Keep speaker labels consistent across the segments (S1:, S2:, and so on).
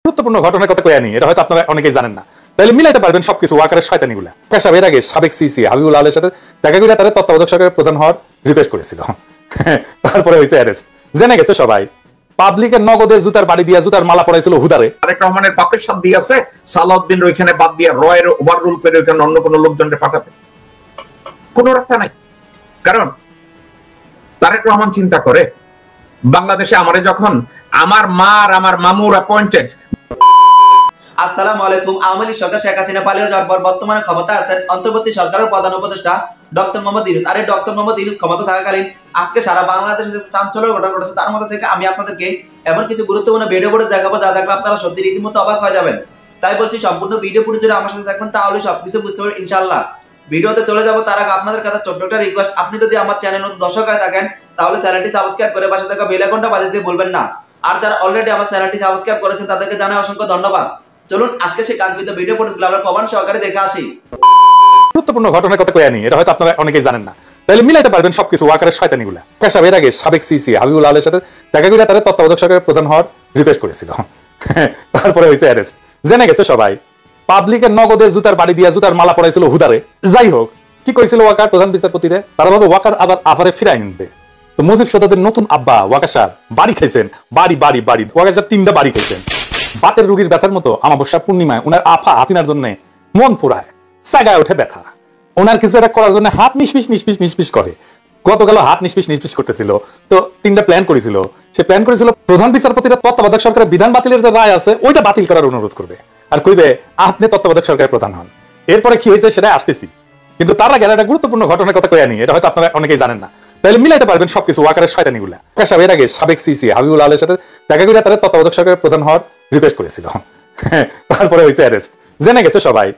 S1: গুরুত্বপূর্ণ ঘটনার কথা কয়ে আনি, এটা হয়তো আপনারা অনেকেই জানেন না। তাহলে মিলাইতে পারবেন সবকিছু ওয়াকারের শয়তানিগুলা। পেশাব এর আগে সাবেক সিসি হাবিবুল আলের সাথে দেখা গেলে তাদের তত্ত্বাবধায়ক সরকারের প্রধান হওয়ার রিকোয়েস্ট করেছিল, তারপরে হয়েছে অ্যারেস্ট। জেনে গেছে সবাই পাবলিকের নগদে জুতার বাড়ি দিয়া জুতার মালা পড়াইছিল হুদারে।
S2: তারেক রহমানের বাপের সাথ দিয়ে আছে সালাউদ্দিন ওইখানে বাদ দিয়ে রয়ের ওভাররুল করে ওইখানে অন্য কোনো লোকজনকে পাঠাবে, কোনো রাস্তা নাই। কারণ তারেক রহমান চিন্তা করে বাংলাদেশে আমারে যখন আমার মা আর আমার মামুর অ্যাপয়েন্টেড।
S3: আসসালামু আলাইকুম। আওয়ামী লীগ সরকার শেখ হাসিনা পালিয়ে যাওয়ার পর বর্তমানে ক্ষমতায় আছেন অন্তর্বর্তী সরকারের প্রধান উপদেষ্টা ডক্টর মোহাম্মদ ইউনূস। আর এই ডক্টর মোহাম্মদ ইউনূস ক্ষমতা থাকাকালীন আজকে সারা বাংলাদেশে চাঞ্চল্যের ঘটনা ঘটেছে। তার মধ্যে থেকে আমি আপনাদেরকে এমন কিছু গুরুত্বপূর্ণ ভিডিও ফুটেজ দেখাবো যা দেখলে আপনারা সত্যি রীতিমতো অবাক হয়ে যাবেন। তাই বলছি সম্পূর্ণ ভিডিও ফুটেজ জুড়ে আমার সাথে থাকবেন, তাহলে সবকিছু বুঝতে পারবেন ইনশাআল্লাহ। ভিডিওতে চলে যাব তার আগে আপনাদের কাছে ছোট্ট একটা রিকোয়েস্ট, আপনি যদি আমার চ্যানেল নতুন দর্শক হয়ে থাকেন তাহলে চ্যানেলটি সাবস্ক্রাইব করে পাশে থাকা বেল আইকনটা বাজিয়ে দিতে ভুলবেন না। আর যারা অলরেডি আমার চ্যানেলটি সাবস্ক্রাইব করেছেন তাদেরকে জানাই অসংখ্য ধন্যবাদ। চলুন আজকে সেই কাঙ্ক্ষিত ভিডিও ফুটেজগুলো আমরা প্রমাণ সহকারে দেখে আসি।
S1: গুরুত্বপূর্ণ ঘটনার কথা কয়ে আনি, এটা হয়তো আপনারা অনেকেই জানেন না। তাহলে মিলাইতে পারবেন সবকিছু ওয়াকারের শয়তানিগুলা। পেশাব এর আগে সাবেক সিসি হাবিবুল আলের সাথে দেখা গেলে তাদের তত্ত্বাবধায়ক সরকারের প্রধান হওয়ার রিকোয়েস্ট করেছিল, তারপরে হয়েছে অ্যারেস্ট। জেনে গেছে সবাই পাবলিকের নগদে জুতার বাড়ি দিয়া জুতার মালা পড়াইছিল হুদারে। যাই হোক, কি কইছিল ওয়াকার প্রধান বিচারপতিরে? তারা ভাবে ওয়াকার আবার আফারে ফিরাই নিবে। তো মুজিব সদাদের নতুন আব্বা ওয়াকার সাহেব বাড়ি খাইছেন, বাড়ি বাড়ি বাড়ি ওয়াকার সাহেব 3টা বাড়ি খাইছেন। বাতের রোগীর ব্যথার মতো আমাবস্যা পূর্ণিমায় ওনার আফা হাসিনার জন্য মন পোড়ায়, সাগায় ওঠে ব্যথা। ওনার কিছু একটা করার জন্য হাত নিষ্পিস নিষ্পিস নিষ্পিস করে। গতকাল হাত নিষ্পিস নিষ্পিস করতেছিল, তো 3টা প্ল্যান করেছিল। সে প্ল্যান করেছিল প্রধান বিচারপতিরা তত্ত্বাবধায়ক সরকারের বিধান বাতিলের যে রায় আছে ওইটা বাতিল করার অনুরোধ করবে, আর কইবে আপনি তত্ত্বাবধায়ক সরকারের প্রধান হন। এরপরে কি হয়েছে সেটা আসতেছি, কিন্তু তার আগে একটা গুরুত্বপূর্ণ ঘটনার কথা কয়ে আনি, এটা হয়তো আপনারা অনেকেই জানেন না। তাহলে মিলাইতে পারবেন সবকিছু ওয়াকারের শয়তানিগুলা। পেশাব এর আগে সাবেক সিসি হাবিবুল আলের সাথে দেখা গেলে তাদের তত্ত্বাবধায়ক সরকারের প্রধান হওয়ার রিকোয়েস্ট করেছিল, তারপরে হয়েছে অ্যারেস্ট। জেনে গেছে সবাই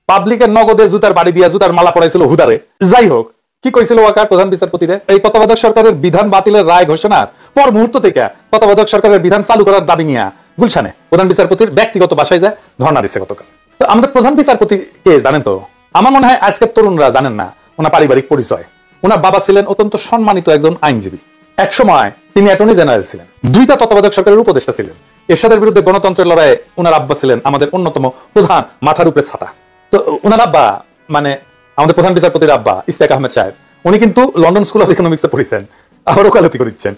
S1: পাবলিকের নগদে জুতার বাড়ি দিয়া জুতার মালা পড়াইছিল হুদারে। যাই হোক, কি কইছিল ওয়াকার প্রধান বিচারপতিরে? এই তত্ত্বাবধায়ক সরকারের বিধান বাতিলের রায় ঘোষণার পর মুহূর্ত থেকে তত্ত্বাবধায়ক সরকারের বিধান চালু করার দাবি নিয়ে গুলশানে প্রধান বিচারপতির ব্যক্তিগত বাসায় যায় ধর্ণা দিচ্ছে গতকাল। তো আমাদের প্রধান বিচারপতি কে জানেন? তো আমার মনে হয় আজকের তরুণরা জানেন না ওনার পারিবারিক পরিচয়। ওনার বাবা ছিলেন অত্যন্ত সম্মানিত একজন আইনজীবী। এক সময় তিনি অ্যাটর্নি জেনারেল ছিলেন, 2টা তত্ত্বাবধায়ক সরকারের উপদেষ্টা ছিলেন। এরশাদের বিরুদ্ধে গণতন্ত্রের লড়াইয়ে ওনার আব্বা ছিলেন আমাদের অন্যতম প্রধান মাথার উপরে ছাতা। তো ওনার আব্বা মানে আমাদের প্রধান বিচারপতির আব্বা ইশতিয়াক আহমেদ সাহেব, উনি কিন্তু লন্ডন স্কুল অফ ইকোনমিক্সে পড়েছেন, আবার ওকালতি করেছেন।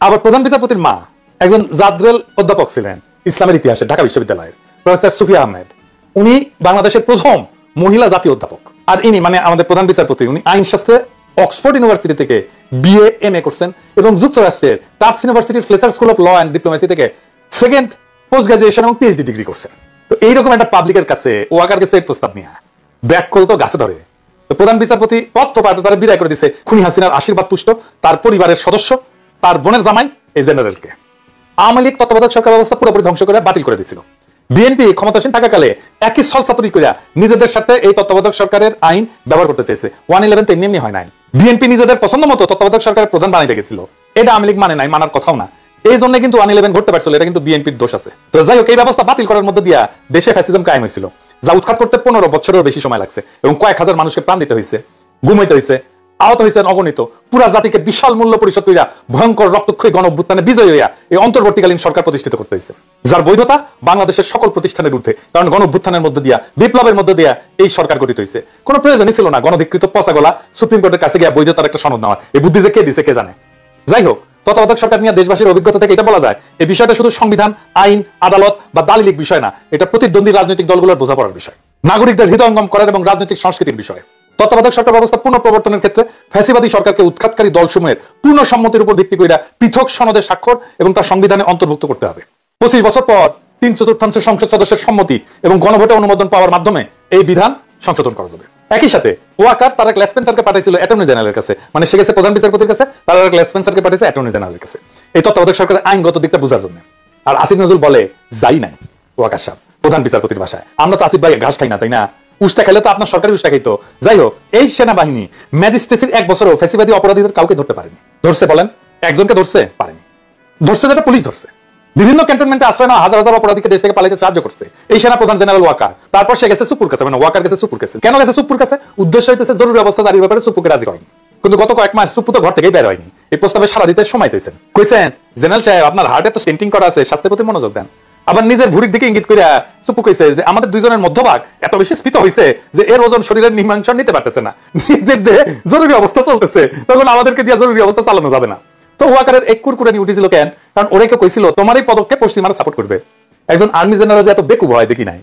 S1: আবার প্রধান বিচারপতির মা একজন জাদরেল অধ্যাপক ছিলেন ইসলামের ইতিহাসে ঢাকা বিশ্ববিদ্যালয়ের, প্রফেসর সুফিয়া আহমেদ। উনি বাংলাদেশের প্রথম মহিলা জাতীয় অধ্যাপক। আর ইনি মানে আমাদের প্রধান বিচারপতি, উনি আইনশাস্ত্রে অক্সফোর্ড ইউনিভার্সিটি থেকে বিএ এমএ করছেন এবং যুক্তরাষ্ট্রের টাফটস ইউনিভার্সিটির Fletcher School of Law and Diplomacy থেকে সেকেন্ড পোস্ট গ্রাজুয়েশন এবং পিএইচডি ডিগ্রি করছেন। তো এইরকম একটা পাবলিকের কাছে ওয়াকার কাছে এই প্রস্তাব নিয়ে ব্যাক কল তো গাছে ধরে। তো প্রধান বিচারপতি পত্র পাঠাতে তারা বিদায় করে দিচ্ছে খুনি হাসিনার আশীর্বাদ পুষ্ট তার পরিবারের সদস্য, তার বোনের জামাই এই জেনারেলকে। আওয়ামী লীগ তত্ত্বাবধায়ক সরকার ব্যবস্থা পুরোপুরি ধ্বংস করে বাতিল করে দিয়েছিল। বিএনপি ক্ষমতাসীন থাকাকালে একই ছলচাতুরি কইরা নিজেদের সাথে এই তত্ত্বাবধায়ক সরকারের আইন ব্যবহার করতে চেয়েছে। 111 তো এমনি হয় নাই। বিএনপি নিজেদের পছন্দ মতো তত্ত্বাবধায়ক সরকারের প্রধান বানাইতে গেছিল, এটা আওয়ামী লীগ মানে নাই, মানার কথাও না। এই জন্য কিন্তু 111 ঘটতে পারছিল, এটা কিন্তু বিএনপির দোষ আছে। তো যাই হোক, এই ব্যবস্থা বাতিল করার মধ্যে দিয়া দেশে ফ্যাসিজম কায়েম হয়েছিল, যা উৎখাত করতে 15 বছরেরও বেশি সময় লাগছে এবং কয়েক হাজার মানুষকে প্রাণ দিতে হয়েছে, গুম হইতে হয়েছে, আহত হয়েছেন অগণিত। পুরা জাতিকে বিশাল মূল্য পরিশোধ কইরা ভয়ঙ্কর রক্তক্ষয়ী গণ অভ্যুত্থানে বিজয়ী হইয়া এই অন্তর্বর্তীকালীন সরকার প্রতিষ্ঠিত করতে হয়েছে, যার বৈধতা বাংলাদেশের সকল প্রতিষ্ঠানের ঊর্ধ্বে। কারণ গণ অভ্যুত্থানের মধ্যে দিয়া, বিপ্লবের মধ্যে দিয়া এই সরকার গঠিত হয়েছে। কোনো প্রয়োজনই ছিল না গণধিকৃত পচাগলা সুপ্রিম কোর্টের কাছে গিয়া বৈধতার একটা সনদ নেওয়ার। এই বুদ্ধি যে কে দিছে কে জানে। যাই হোক, তত্ত্বাবধায়ক সরকার নিয়ে দেশবাসীর অভিজ্ঞতা থেকে এটা বলা যায় এই বিষয়টা শুধু সংবিধান, আইন, আদালত বা দালিলিক বিষয় না, এটা প্রতিদ্বন্দ্বী রাজনৈতিক দলগুলোর বোঝাপড়ার বিষয়, নাগরিকদের হৃদয়ঙ্গম করার এবং রাজনৈতিক সংস্কৃতির বিষয়। তত্ত্বাবধায়ক সরকার ব্যবস্থা পুনঃপ্রবর্তনের ক্ষেত্রে ফ্যাসিবাদী সরকারকে উৎখাতকারী দলসমূহের পূর্ণ সম্মতির উপর ভিত্তি করে পৃথক সনদে স্বাক্ষর এবং তার সংবিধানে অন্তর্ভুক্ত করতে হবে। 25 বছর পর 3/4 সংসদ সদস্যের সম্মতি এবং গণভোটে অনুমোদন পাওয়ার মাধ্যমে এই বিধান সংশোধন করা যাবে। একই সাথে ওয়াকার তারেক লেসপেন্সারকে পাঠাইছিল অ্যাটর্নি জেনারেলের কাছে, মানে সে গেছে প্রধান বিচারপতির কাছে, তারেক লেসপেন্সারকে পাঠাইছে অ্যাটর্নি জেনারেলের কাছে এই তত্ত্বাবধায়ক সরকারের আইনগত দিকটা বোঝার জন্য। আর আসিফ নজরুল বলে যাই নাই ওয়াকার সাহেব প্রধান বিচারপতির বাসায়, আমরা তো আসিফ ভাই ঘাস খাই না, তাই না? উষ্টা খেলে তো আপনার সরকারি উষ্টা খাইতো। যাই হোক, এই সেনাবাহিনী ম্যাজিস্ট্রেসির 1 বছরও ফ্যাসিবাদী অপরাধীদের কাউকে ধরতে পারেনি। ধরছে বলেন? একজনকে ধরছে? পারেনি। ধরছে যেটা পুলিশ ধরছে। বিভিন্ন ক্যান্টনমেন্টে আশ্রয় নেওয়া হাজার হাজার অপরাধীকে দেশ থেকে পালাইতে সাহায্য করছে এই সেনা প্রধান জেনারেল ওয়াকার। তারপর সে গেছে সুপুর কাছে, মানে ওয়াকার গেছে সুপুর কাছে। কেন গেছে সুপুর কাছে? উদ্দেশ্য হইতেছে জরুরি অবস্থা জারির ব্যাপারে সুপুকে রাজি করেন। কিন্তু গত কয়েক মাস সুপু তো ঘর থেকেই বের হয়নি। এই প্রস্তাবে সারা দিতে সময় চাইছেন। কইছেন জেনারেল সাহেব আপনার হার্টে তো স্টেন্টিং করা আছে, স্বাস্থ্যের প্রতি মনোযোগ দেন। আবার নিজের ভুড়ির দিকে ইঙ্গিত করে চুপু কইছে যে আমাদের দুইজনের মধ্যভাগ এত বেশি স্ফীত হয়েছে যে এর ওজন শরীরের নিম্নাংশ নিতে পারতেছে না, নিজের দেহে জরুরি অবস্থা চলতেছে, তখন আমাদেরকে দিয়ে জরুরি অবস্থা চালানো যাবে না। তো ওয়াকারের এক কুরকুরানি উঠেছিল কেন? কারণ ওরে কেউ কইছিল তোমার এই পদক্ষেপ পশ্চিমারা সাপোর্ট করবে। একজন আর্মি জেনারেল যে এত বেকুব হয় দেখি নাই।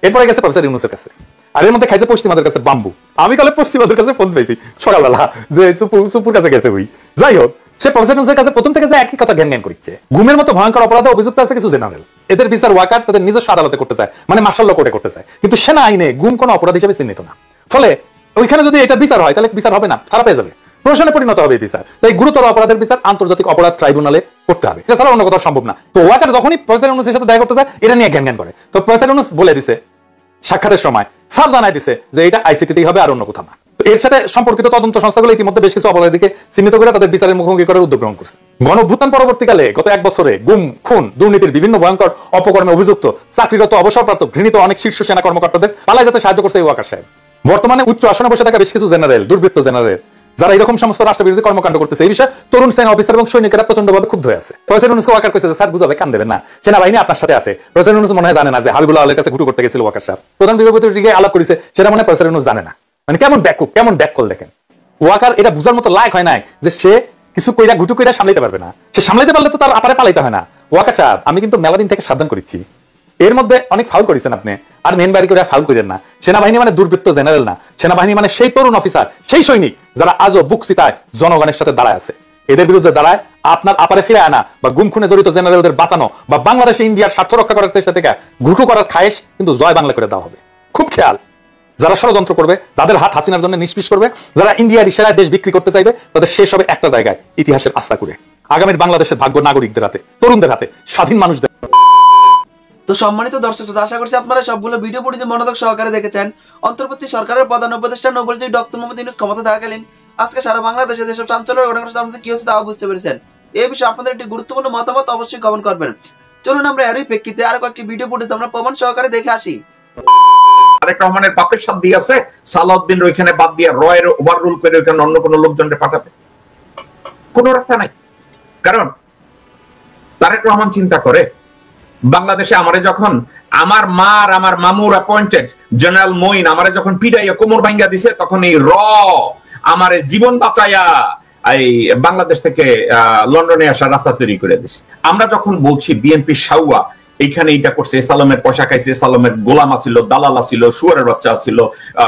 S1: এরপরে গেছে প্রফেসর ইউনূসের কাছে, আর এর মধ্যে খাইছে পশ্চিমাদের কাছে বাম্বু। আমি কালে পশ্চিমাদের কাছে ফোন পেয়েছি সকালবেলা যে সুপুর কাছে গেছে। ওই যাই হোক, সে প্রফেসর ইউনূসের কাছে প্রথম থেকে যে একই কথা জ্ঞান জ্ঞান করছে। গুমের মতো ভয়ঙ্কর অপরাধে অভিযুক্ত আছে কিছু জেনারেল, এদের বিচার ওয়াকার তাদের নিজস্ব আদালতে করতে চায়, মানে মার্শাল ল কোর্টে করতে চায়, কিন্তু সেনা আইনে গুম কোনো অপরাধ হিসেবে চিহ্নিত না। ফলে ওইখানে যদি এটা বিচার হয় তাহলে বিচার হবে না, ছাড়া পেয়ে যাবে, প্রশাসনে পরিণত হবে এই বিচার। তাই গুরুতর অপরাধের বিচার আন্তর্জাতিক অপরাধ ট্রাইব্যুনালে করতে হবে, এছাড়া অন্য কোথাও সম্ভব না। তো ওয়াকার যখনই প্রফেসর ইউনূসের সাথে দেখা করতে চায় এটা নিয়ে জ্ঞান জ্ঞান করে। তো প্রফেসর ইউনূস বলে দিছে সাক্ষাতের সময়, সাফ জানাই দিছে যে এটা আইসিটিতেই হবে আর অন্য কোথাও না। এর সাথে সম্পর্কিত তদন্ত সংস্থাগুলো ইতিমধ্যে বেশ কিছু অপরাধীকে চিহ্নিত করে তাদের বিচারের মুখোমুখি করার উদ্যোগ গ্রহণ করছে। গণঅভ্যুত্থান পরবর্তীকালে গত 1 বছরে গুম, খুন, দুর্নীতির বিভিন্ন ভয়ঙ্কর অপকর্মে অভিযুক্ত চাকরিরত, অবসরপ্রাপ্ত, ঘৃণিত অনেক শীর্ষ সেনা কর্মকর্তাদের পালায় যেতে সাহায্য করছে এই ওয়াকার সাহেব। বর্তমানে উচ্চ আসনে বসে থাকা বেশ কিছু জেনারেল, দুর্বৃত্ত জেনারেল যারা এরকম সমস্ত রাষ্ট্রবিরোধী কর্মকাণ্ড করতেছে, এই বিষয়ে তরুণ সেনা অফিসার এবং সৈনিকেরা প্রচন্ডভাবে ক্ষুব্ধ হয়ে আছে। প্রফেসর ইউনূসকে ওয়াকার কইছে যে স্যার বুঝাবে, কান দেবেন না, সেনাবাহিনী আপনার সাথে আছে। প্রফেসর ইউনূস মনে হয় জানে না যে হাবিবুল্লাহ আলীর কাছে ঘুটু করতে গেছিল ওয়াকার সাহেব, প্রধান বিচারপতির দিকে আলাপ করেছে, সেটা মনে হয় প্রফেসর ইউনূস জানে না। মানে কেমন ব্যাকুপ, কেমন ব্যাককল দেখেন। ওয়াকার এটা বুঝার মতো লায়ক হয় নাই যে সে কিছু কইরা ঘুটু কইরা সামলাইতে পারবে না। সে সামলাইতে পারলে তো তার আপারে পালাইতে হয় না। ওয়াকার সাহেব, আমি কিন্তু মেলা দিন থেকে সাবধান করেছি, এর মধ্যে অনেক ফাউল করেছেন আপনি, আর মেন বাড়ি করে ফাউল করেন না। সেনাবাহিনী মানে দুর্বৃত্ত জেনারেল না, সেনাবাহিনী মানে সেই তরুণ অফিসার, সেই সৈনিক যারা আজও বুক চিতায় জনগণের সাথে দাঁড়ায় আছে। এদের বিরুদ্ধে দাঁড়ায় আপনার আপারে ফিরে আনা বা গুম খুনে জড়িত জেনারেলদের বাঁচানো বা বাংলাদেশে ইন্ডিয়ার স্বার্থ রক্ষা করার চেষ্টা থেকে ঘুটু করার খায়েশ কিন্তু জয় বাংলা করে দেওয়া হবে। খুব খেয়াল, যারা ষড়যন্ত্র করবে, যাদের হাত হাসিনার জন্য নিষ্পিস করবে, যারা ইন্ডিয়ার ইশারায় দেশ বিক্রি করতে চাইবে, তাদের শেষ হবে একটা জায়গায়, ইতিহাসের আস্থা করে আগামীর বাংলাদেশের ভাগ্য নাগরিকদের হাতে, তরুণদের হাতে, স্বাধীন মানুষদের।
S3: তো সম্মানিত দর্শক শ্রোতা, আশা করছি আপনারা সবগুলো ভিডিও পড়ে যে মনোযোগ সহকারে দেখেছেন। অন্তর্বর্তী সরকারের প্রধান উপদেষ্টা নোবেলজয়ী ডক্টর মোহাম্মদ ইউনূস ক্ষমতা থাকাকালীন আজকে সারা বাংলাদেশে যেসব চাঞ্চল্য ঘটনা কি হচ্ছে তাও বুঝতে পেরেছেন। এই বিষয়ে আপনাদের একটি গুরুত্বপূর্ণ মতামত অবশ্যই কমেন্ট করবেন। চলুন আমরা এরই প্রেক্ষিতে আরো কয়েকটি ভিডিও পড়ে আমরা প্রমাণ সহকারে দেখে আসি।
S2: তারেক রহমানের বাপের সাথ দিয়ে আছে, সালাউদ্দিন ওইখানে বাদ দিয়ে রয়ের ওভাররুল করে ওইখানে অন্য কোনো লোকজনকে পাঠাবে, কোনো রাস্তা নাই। কারণ তারেক রহমান চিন্তা করে বাংলাদেশে আমারে যখন আমার মা আর আমার মামুর অ্যাপয়েন্টেড জেনারেল মঈন আমারে যখন পিড়াইয়া কোমর ভাঙ্গা দিছে, তখন এই আমারে জীবন বাঁচাইয়া এই বাংলাদেশ থেকে লন্ডনে আসার রাস্তা তৈরি করে দিছে। আমরা যখন বলছি বিএনপি সাউয়া এইখানে এইটা করছে, সালামের পয়সা খাইছে, সালামের গোলাম ছিল, দালাল ছিল, শুয়ারের বাচ্চা ছিল,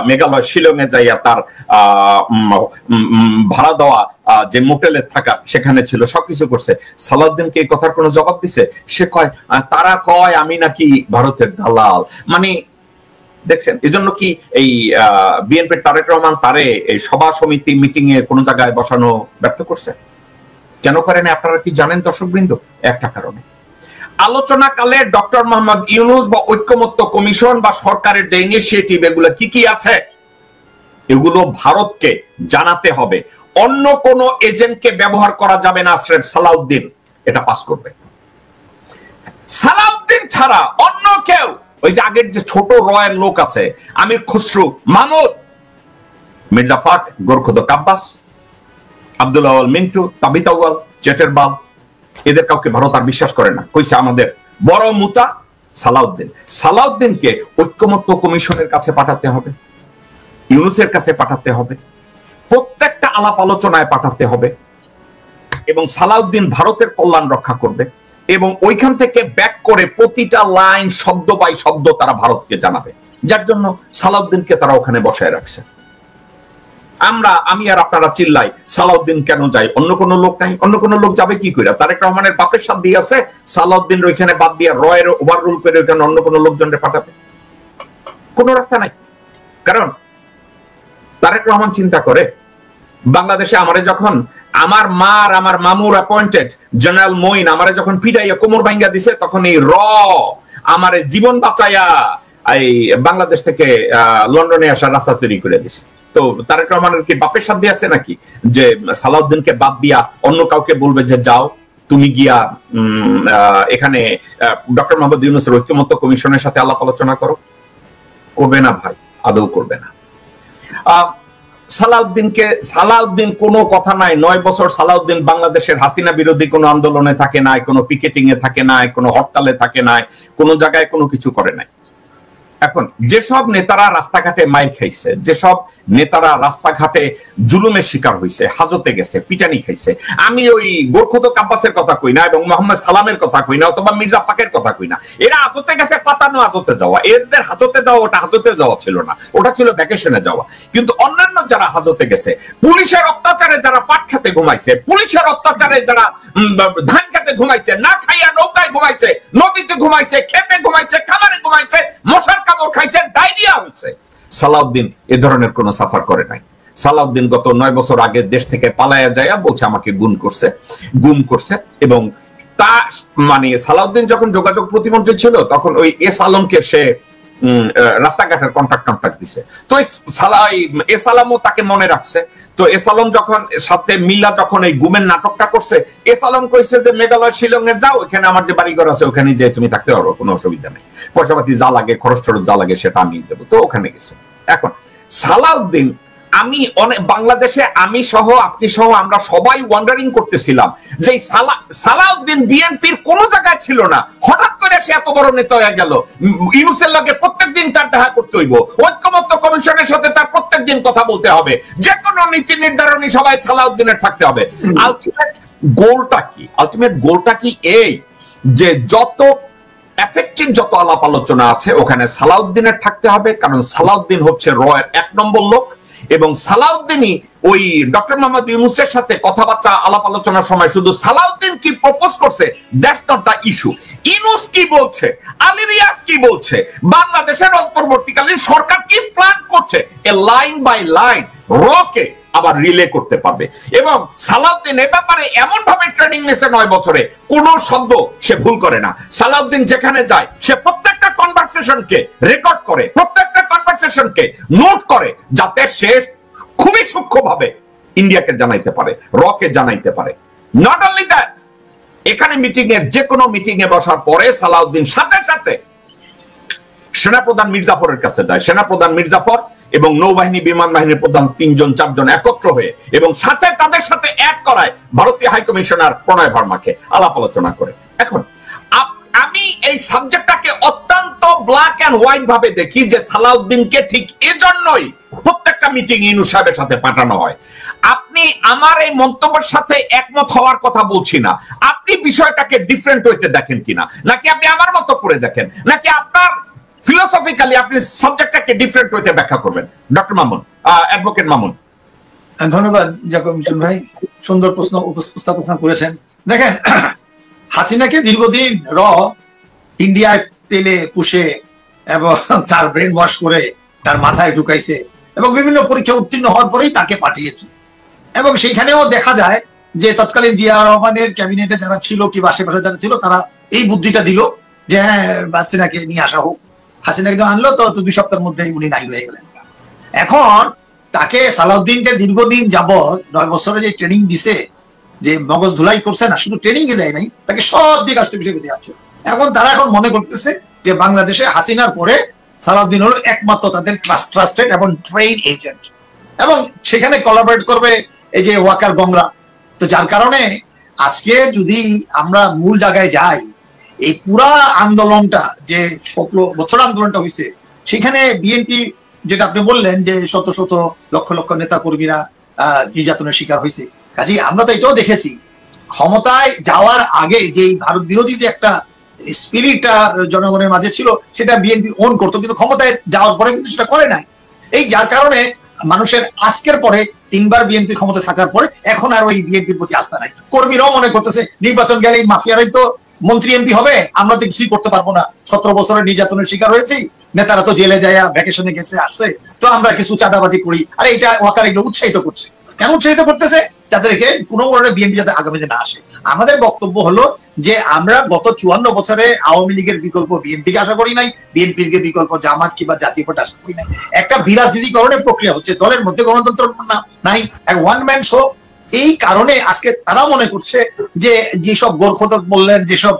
S2: মেঘালয় শিলংয়ে যাইয়া তার ভাড়া দেওয়া যে মোটেলে থাকা সেখানে ছিল, সবকিছু করছে। সালাউদ্দিনকে এই কথার কোনো জবাব দিছে? সে কয় তারা কয় আমি নাকি ভারতের দালাল। মানে দেখছেন, এই জন্য কি এই বিএনপির তারেক রহমান তারে এই সভা সমিতি মিটিং এ কোন জায়গায় বসানো ব্যর্থ করছে? কেন করেন আপনারা কি জানেন দর্শকবৃন্দ? একটা কারণে, আলোচনাকালে ডক্টর মোহাম্মদ ইউনূস বা ঐক্যমত্য কমিশন বা সরকারের যে ইনিশিয়েটিভ এগুলো কি কি আছে এগুলো ভারতকে জানাতে হবে। অন্য কোন এজেন্টকে ব্যবহার করা যাবে না, স্রেফ সালাউদ্দিন এটা পাস করবে। সালাউদ্দিন ছাড়া অন্য কেউ, ওই যে আগের যে ছোট রয়ের লোক আছে, আমির খুসরু, মাহমুদ, মির্জা ফাক, গোরখুদ কাব্বাস, আব্দুল আওয়াল মিন্টু, তাবিত আউয়াল, চেটের বাল, এদের কাউকে ভারত আর বিশ্বাস করে না। কইছে আমাদের বড় মুতা সালাউদ্দিন। সালাউদ্দিনকে ঐক্যমত্য কমিশনের কাছে পাঠাতে হবে, ইউনূসের কাছে পাঠাতে হবে, প্রত্যেকটা আলাপ আলোচনায় পাঠাতে হবে, এবং সালাউদ্দিন ভারতের কল্যাণ রক্ষা করবে এবং ওইখান থেকে ব্যাক করে প্রতিটা লাইন শব্দ বাই শব্দ তারা ভারতকে জানাবে, যার জন্য সালাউদ্দিনকে তারা ওখানে বসায় রাখছে। আমি আর আপনারা চিল্লাই সালাউদ্দিন কেন যায়, অন্য কোন লোক নাই? অন্য কোন লোক যাবে কি করে? তারেক রহমানের বাপের সাথ দিয়ে আছে, সালাউদ্দিন ওইখানে বাদ দিয়ে রয়ের ওভাররুল করে ওইখানে অন্য কোন লোকজনকে পাঠাবে, কোন রাস্তা নাই। কারণ তারেক রহমান চিন্তা করে বাংলাদেশে আমারে যখন আমার মা আর আমার মামুর অ্যাপয়েন্টেড জেনারেল মঈন আমারে যখন পিড়াইয়া কোমর ভাঙ্গা দিছে, তখন এই আমারে জীবন বাঁচাইয়া এই বাংলাদেশ থেকে লন্ডনে আসার রাস্তা তৈরি করে দিছে। তো তারেক রহমানের কি বাপের সাথে আছে নাকি যে সালাউদ্দিনকে বাদ দিয়া অন্য কাউকে বলবে যে যাও তুমি গিয়া এখানে ডক্টর মোহাম্মদ ইউনূসের ঐক্যমত্য কমিশনের সাথে আলাপ আলোচনা করো? করবে না ভাই, আদৌ করবে না। সালাউদ্দিন কোনো কথা নাই, 9 বছর সালাউদ্দিন বাংলাদেশের হাসিনা বিরোধী কোনো আন্দোলনে থাকে নাই, কোনো পিকেটিং এ থাকে নাই, কোনো হরতালে থাকে নাই, কোনো জায়গায় কোনো কিছু করে নাই। এখন যেসব নেতারা রাস্তাঘাটে মাইর খাইছে, যেসব নেতারা রাস্তাঘাটে জুলুমের শিকার হয়েছে, হাজতে গেছে, পিটানি খাইছে, আমি ওই গোরখোদক আব্বাসের কথা কই না এবং মোহাম্মদ সালামের কথা কই না অথবা মির্জা ফাকের কথা কই না। এরা হাজতে গেছে, পাতানো হাজতে যাওয়া, এদের হাজতে যাওয়া ওটা হাজতে যাওয়া ছিল না, ওটা ছিল ভ্যাকেশনে যাওয়া। কিন্তু অন্যান্য যারা হাজতে গেছে, পুলিশের অত্যাচারে যারা পাট খেতে ঘুমাইছে, পুলিশের অত্যাচারে যারা ধান খেতে ঘুমাইছে, না খাইয়া নৌকায় ঘুমাইছে, নদীতে ঘুমাইছে, খেতে ঘুমাইছে, খামারে ঘুমাইছে, মশার কামড় খাইছে, ডায়রিয়া হয়েছে, সালাউদ্দিন এ ধরনের কোন সাফার করে নাই। সালাউদ্দিন গত 9 বছর আগে দেশ থেকে পালায়া যায় বলছে আমাকে গুম করছে এবং তা মানে সালাউদ্দিন যখন যোগাযোগ প্রতিমন্ত্রী ছিল তখন ওই এস আলমকে সে রাস্তাঘাটের কন্ট্রাক্ট দিছে। তো এস আলমও তাকে মনে রাখছে। তো এস আলম যখন সাথে মিল্লা যখন এই গুমের নাটকটা করছে, এস আলম কইছে যে মেঘালয় শিলংয়ে যাও, এখানে আমার যে বাড়িঘর আছে ওখানে যে তুমি থাকতে পারো, কোনো অসুবিধা নেই, পয়সাপাতি যা লাগে, খরচ টরচ যা লাগে সেটা আমি দেবো। তো ওখানে গেছে। এখন সালাউদ্দিন, আমি অনেক বাংলাদেশে, আমি সহ আপনি সহ আমরা সবাই ওয়ান্ডারিং করতেছিলাম যে সালাউদ্দিন বিএনপির কোন জায়গায় ছিল না, হঠাৎ করে সে এত বড় নেতা হয়ে গেল। ইউনূসের লগে প্রত্যেকদিন তার দেখা করতে হইব, ঐক্যমত্য কমিশনের সাথে তার প্রত্যেকদিন কথা বলতে হবে, যে কোনো নীতি নির্ধারণী সবাই সালাউদ্দিনের থাকতে হবে। আলটিমেট গোলটা কি এই যে যত এফেক্টিভ যত আলাপ আলোচনা আছে ওখানে সালাউদ্দিনের থাকতে হবে, কারণ সালাউদ্দিন হচ্ছে রয়ের 1 নম্বর লোক এবং সালাউদ্দিনই ওই ডক্টর মোহাম্মদ ইউনূসের সাথে কথাবার্তা আলাপ আলোচনার সময় শুধু সালাউদ্দিন কি প্রপোজ করছে that's not the issue. Yunus কি বলছে, আলী রিয়াজ কি বলছে, বাংলাদেশের অন্তর্বর্তীকালীন সরকার কি প্ল্যান করছে, এ লাইন বাই লাইন রকে আবার রিলে করতে পারবে। এবং সালাউদ্দিন এ ব্যাপারে এমন ভাবে ট্রেনিং নিয়েছে 9 বছরে, কোন শব্দ সে ভুল করে না। সালাউদ্দিন যেখানে যায় সে প্রত্যেকটা কনভারসেশনকে রেকর্ড করে, প্রত্যেকটা কনভারসেশনকে নোট করে, যাতে সে খুবই সূক্ষ্মভাবে ইন্ডিয়াকে জানাইতে পারে, রকে জানাইতে পারে। নট অনলি দ্যাট, এখানে যে কোনো মিটিং এ বসার পরে সালাউদ্দিন সাথে সাথে সেনাপ্রধান মির্জাফরের কাছে যায়। সেনাপ্রধান মির্জাফর এবং নৌবাহিনী বিমান বাহিনীর প্রধান 3-4 জন একত্র হয়ে এবং সাথে তাদের সাথে এক করায় ভারতীয় হাইকমিশনার প্রণয় ভার্মাকে আলাপ আলোচনা করে। এখন আমি এই সাবজেক্টটাকে অত্যন্ত ব্ল্যাক এন্ড হোয়াইট ভাবে দেখি যে সালাউদ্দিনকে ঠিক এজন্যই প্রত্যেকটা মিটিং ইউনূস সাহেবের সাথে পাঠানো হয়। আপনি আমার এই মন্তব্যের সাথে একমত হওয়ার কথা বলছি না, আপনি বিষয়টাকে ডিফারেন্ট হইতে দেখেন কিনা, নাকি আপনি আমার মতো করে দেখেন, নাকি আপনার ফিলোসফিক্যালি আপনি সাবজেক্টটাকে ডিফারেন্ট হইতে ব্যাখ্যা করবেন। Doctor Mamun, advocate Mamun.
S4: ধন্যবাদ জাকব মিটন ভাই, সুন্দর প্রশ্ন উপস্থাপন করেছেন। দেখেন, হাসিনাকে দীর্ঘদিন ইন্ডিয়ায় তেলে পুষে এবং তার ব্রেন ওয়াশ করে তার মাথায় ঢুকাইছে এবং বিভিন্ন পরীক্ষা উত্তীর্ণ হওয়ার পরেই তাকে পাঠিয়েছে। এবং সেইখানেও দেখা যায় যে তৎকালীন জিয়া রহমানের ক্যাবিনেটে যারা ছিল কিংবা আশেপাশে যারা ছিল তারা এই বুদ্ধিটা দিল যে হ্যাঁ হাসিনাকে নিয়ে আসা হোক। হাসিনাকে যখন আনলো তো 2 সপ্তাহের মধ্যেই উনি নাই হয়ে গেলেন। এখন তাকে সালাউদ্দিনকে দীর্ঘদিন যাবৎ 9 বছরে যে ট্রেনিং দিছে, যে মগজ ধুলাই করছে না, শুধু ট্রেনিং এ দেয় নাই, তাকে সব দিক আসতে বিষয়ে দিয়ে আছে। এখন তারা এখন মনে করতেছে যে বাংলাদেশে হাসিনার পরে সালাউদ্দিন হলো একমাত্র তাদের ট্রাস্টেড এবং ট্রেন এজেন্ট এবং সেখানে কোলাবরেট করবে এই যে ওয়াকার গংরা। তো যার কারণে আজকে যদি আমরা মূল জায়গায় যাই, এই পুরা আন্দোলনটা যে 16 বছর আন্দোলনটা হয়েছে সেখানে বিএনপি যেটা আপনি বললেন যে শত শত লক্ষ লক্ষ নেতা কর্মীরা নির্যাতনের শিকার হয়েছে। কাজেই আমরা তো এটাও দেখেছি ক্ষমতায় যাওয়ার আগে যে ভারত বিরোধী যে একটা স্পিরিটটা জনগণের মাঝে ছিল সেটা বিএনপি ওন করতো, কিন্তু ক্ষমতায় যাওয়ার পরে কিন্তু সেটা করে নাই। এই যার কারণে মানুষের আজকের পরে 3বার বিএনপি ক্ষমতা থাকার পরে এখন আর ওই বিএনপির প্রতি আস্থা নাই। কর্মীরাও মনে করতেছে নির্বাচন গেলে মাফিয়ারাই তো মন্ত্রী এমপি হবে, আমরা তো কিছুই করতে পারবো না, 17 বছরের নির্যাতনের শিকার হয়েছি, নেতারা তো জেলে যায় ভ্যাকেশনে গেছে আসছে, তো আমরা কিছু চাঁদাবাজি করি। আর এটা ওয়াকার এগুলো উৎসাহিত করছে। কেন উৎসাহিত করতেছে? যাদেরকে কোনো ধরনের বিএনপি যাতে আগামীতে না আসে। আমাদের বক্তব্য হলো যে আমরা গত 54 বছরে আওয়ামী লীগের বিকল্প বিএনপিকে আশা করি নাই, বিএনপির বিকল্প জামাত কিংবা জাতীয় পার্টি আশা করি নাই। একটা বিরাজনীতিকরণের প্রক্রিয়া হচ্ছে, দলের মধ্যে গণতন্ত্র নাই, এক ওয়ান ম্যান শো। এই কারণে আজকে তারা মনে করছে যে যেসব গোরখোদক বললেন, যেসব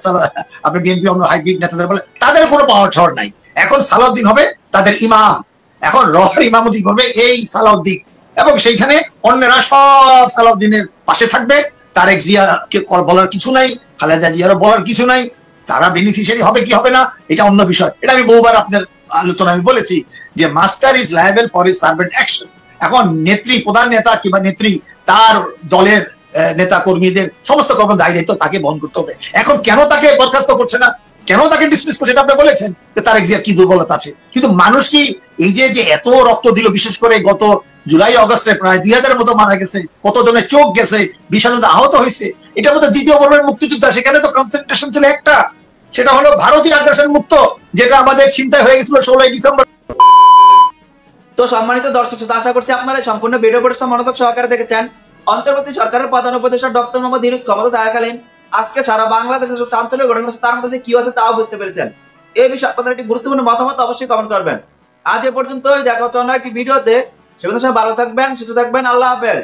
S4: আপনি বিএনপি অন্য হাইব্রিড নেতাদের বলেন, তাদের কোনো পাওয়ার ঠর নাই। এখন সালাউদ্দিন হবে তাদের ইমাম, এখন রহর ইমামতি করবে এই সালাউদ্দিন। এবং সেইখানে অন্যরা সব সালাউদ্দিনের পাশে থাকবে। তারেক জিয়াকে বলার কিছু নাই, খালেদা জিয়ারও বলার কিছু নাই। তারা বেনিফিশিয়ারি হবে কি হবে না এটা অন্য বিষয়। এটা আমি বহুবার আপনার আলোচনা আমি বলেছি যে master is liable for his servant action. এখন নেত্রী, প্রধান নেতা কিংবা নেত্রী তার দলের নেতা কর্মীদের সমস্ত রকম দায় দায়িত্ব তাকে বহন করতে হবে। এখন কেন তাকে বরখাস্ত করছে না, কেন তাকে ডিসমিস করছে, এটা আপনি বলেছেন যে তারেক জিয়ার কি দুর্বলতা আছে। কিন্তু মানুষ কি এই যে এত রক্ত দিল, বিশেষ করে গত জুলাই আগস্টে প্রায় 2000-এর মতো মারা গেছে, কতজনের চোখ গেছে, 20,000 আহত হয়েছে, এটার মধ্যে দ্বিতীয় পর্বের মুক্তিযুদ্ধ, সেখানে তো কনসেন্ট্রেশন ছিল একটা, সেটা হলো ভারতীয় আগ্রাসন মুক্ত, যেটা আমাদের চিন্তায় হয়ে গেছিল 16ই ডিসেম্বর।
S3: তো সম্মানিত দর্শক শ্রোতা, আশা করছি আপনারা সম্পূর্ণ ভিডিও পরিষ্ঠা মনোযোগ সহকারে দেখেছেন। অন্তর্বর্তী সরকারের প্রধান উপদেষ্টা ডক্টর মোহাম্মদ ইউনূস ক্ষমতা থাকাকালীন আজকে সারা বাংলাদেশে চাঞ্চল্য ঘটনা ঘটেছে, তার মধ্যে কি আছে তাও বুঝতে পেরেছেন। এই বিষয়ে আপনাদের একটি গুরুত্বপূর্ণ মতামত অবশ্যই কমেন্ট করবেন। আজ এ পর্যন্তই, দেখা হচ্ছে অন্য একটি ভিডিওতে। সে পর্যন্ত সবাই ভালো থাকবেন, সুস্থ থাকবেন। আল্লাহ হাফেজ।